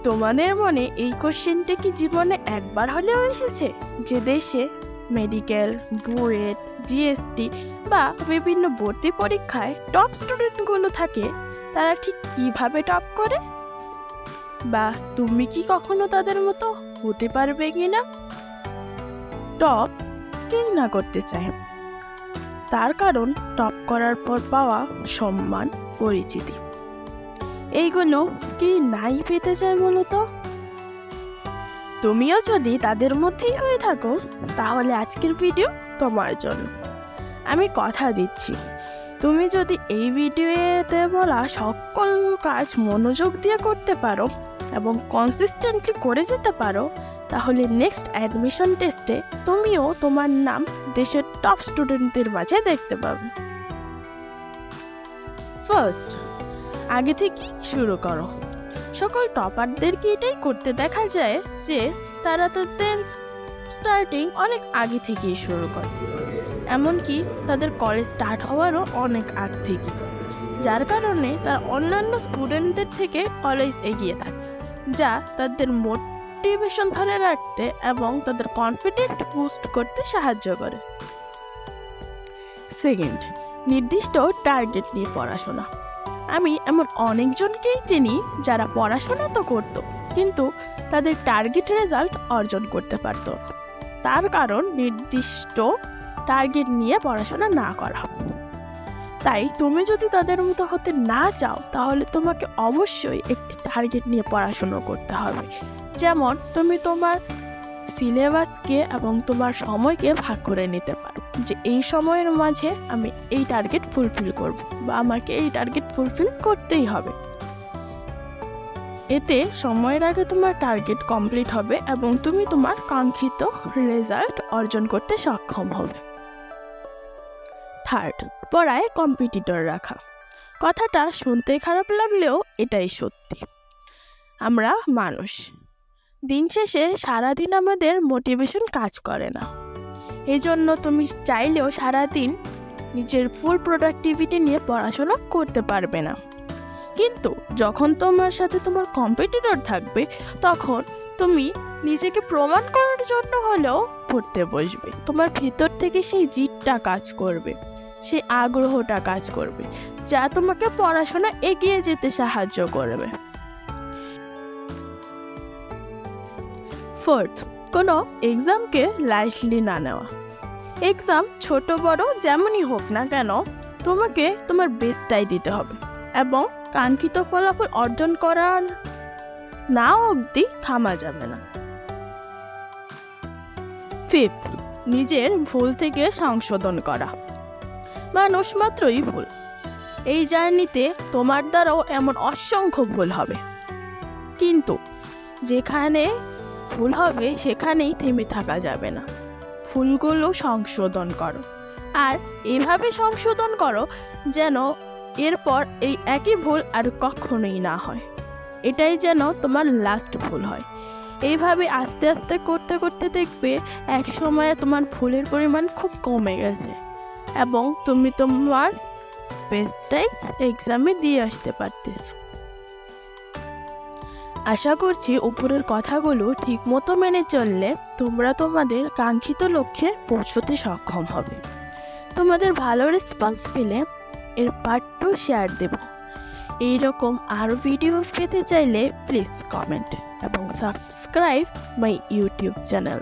তোমাদের মনে এই কোশ্চেনটা কি জীবনে একবার হলেও এসেছে যে দেশে মেডিকেল, বুয়েট, জিএসটি বা বিভিন্ন ভর্তি পরীক্ষায় টপ স্টুডেন্টগুলো থাকে, তারা ঠিক কিভাবে টপ করে? বা তুমি কি কখনো তাদের মতো হতে পারবে কিনা? টপ কে না করতে চায়, তার কারণ টপ করার পর পাওয়া সম্মান, পরিচিতি, এইগুলো কি নাই পেতে চায় মূলত? তুমিও যদি তাদের মধ্যেই হয়ে থাকো, তাহলে আজকের ভিডিও তোমার জন্য। আমি কথা দিচ্ছি, তুমি যদি এই ভিডিওতে বলা সকল কাজ মনোযোগ দিয়ে করতে পারো এবং কনসিস্টেন্টলি করে যেতে পারো, তাহলে নেক্সট অ্যাডমিশন টেস্টে তুমিও তোমার নাম দেশের টপ স্টুডেন্টদের মাঝে দেখতে পাবে। ফার্স্ট, আগে থেকে শুরু করো। সকল টপারদেরকে এটাই করতে দেখা যায় যে তারা তাদের স্টার্টিং অনেক আগে থেকেই শুরু করে, এমনকি তাদের কলেজ স্টার্ট হওয়ারও অনেক আগ থেকে, যার কারণে তারা অন্যান্য স্টুডেন্টদের থেকে অলওয়েজ এগিয়ে থাকে, যা তাদের মোটিভেশন ধরে রাখতে এবং তাদের কনফিডেন্ট বুস্ট করতে সাহায্য করে। সেকেন্ড, নির্দিষ্ট টার্গেট নিয়ে পড়াশোনা। আমি এমন অনেকজনকেই চিনি যারা পড়াশোনা তো করত, কিন্তু তাদের টার্গেট রেজাল্ট অর্জন করতে পারত না। তার কারণ নির্দিষ্ট টার্গেট নিয়ে পড়াশোনা না করা। তাই তুমি যদি তাদের মতো হতে না চাও, তাহলে তোমাকে অবশ্যই একটি টার্গেট নিয়ে পড়াশোনা করতে হবে। যেমন তুমি তোমার সিলেবাসকে এবং তোমার সময়কে ভাগ করে নিতে পারো, যে এই সময়ের মাঝে আমি এই টার্গেট ফুলফিল করব বা আমাকে এই টার্গেট ফুলফিল করতেই হবে। এতে সময়ের আগে তোমার টার্গেট কমপ্লিট হবে এবং তুমি তোমার কাঙ্ক্ষিত রেজাল্ট অর্জন করতে সক্ষম হবে। থার্ড, পড়ায় কম্পিটিটর রাখা। কথাটা শুনতে খারাপ লাগলেও এটাই সত্যি। আমরা মানুষ, দিন শেষে সারাদিন আমাদের মোটিভেশন কাজ করে না। এই জন্য তুমি চাইলেও সারাদিন নিজের ফুল প্রোডাক্টিভিটি নিয়ে পড়াশোনা করতে পারবে না। কিন্তু যখন তোমার সাথে তোমার কম্পিটিটর থাকবে, তখন তুমি নিজেকে প্রমাণ করার জন্য হলেও পড়তে বসবে। তোমার ভিতর থেকে সেই জিদটা কাজ করবে, সেই আগ্রহটা কাজ করবে, যা তোমাকে পড়াশোনা এগিয়ে যেতে সাহায্য করবে। ফোর্থ, কোনো এক্সামকে লাইটলি না নেওয়া। এক্সাম ছোট বড় যেমনই হোক না কেন, তোমাকে তোমার বেস্টটাই দিতে হবে এবং কাঙ্ক্ষিত ফলাফল অর্জন করার না অবধি থামা যাবে না। ফিফথ, নিজের ভুল থেকে সংশোধন করা। মানুষ মাত্রই ভুল। এই জার্নিতে তোমার দ্বারাও এমন অসংখ্য ভুল হবে, কিন্তু যেখানে ভুল হবে সেখানেই থেমে থাকা যাবে না। ভুলগুলো সংশোধন করো, আর এভাবে সংশোধন করো যেন এরপর এই একই ভুল আর কখনোই না হয়। এটাই যেন তোমার লাস্ট ভুল হয়। এইভাবে আস্তে আস্তে করতে করতে দেখবে এক সময়ে তোমার ভুলের পরিমাণ খুব কমে গেছে এবং তুমি তোমার বেস্টটাই এক্সামে দিয়ে আসতে পারতেছো। আশা করছি উপরের কথাগুলো ঠিকমতো মেনে চললে তোমরা তোমাদের কাঙ্ক্ষিত লক্ষ্যে পৌঁছতে সক্ষম হবে। তোমাদের ভালো রেসপন্স পেলে এর পার্ট 2 শেয়ার দেব। এইরকম আরও ভিডিও পেতে চাইলে প্লিজ কমেন্ট এবং সাবস্ক্রাইব মাই ইউটিউব চ্যানেল।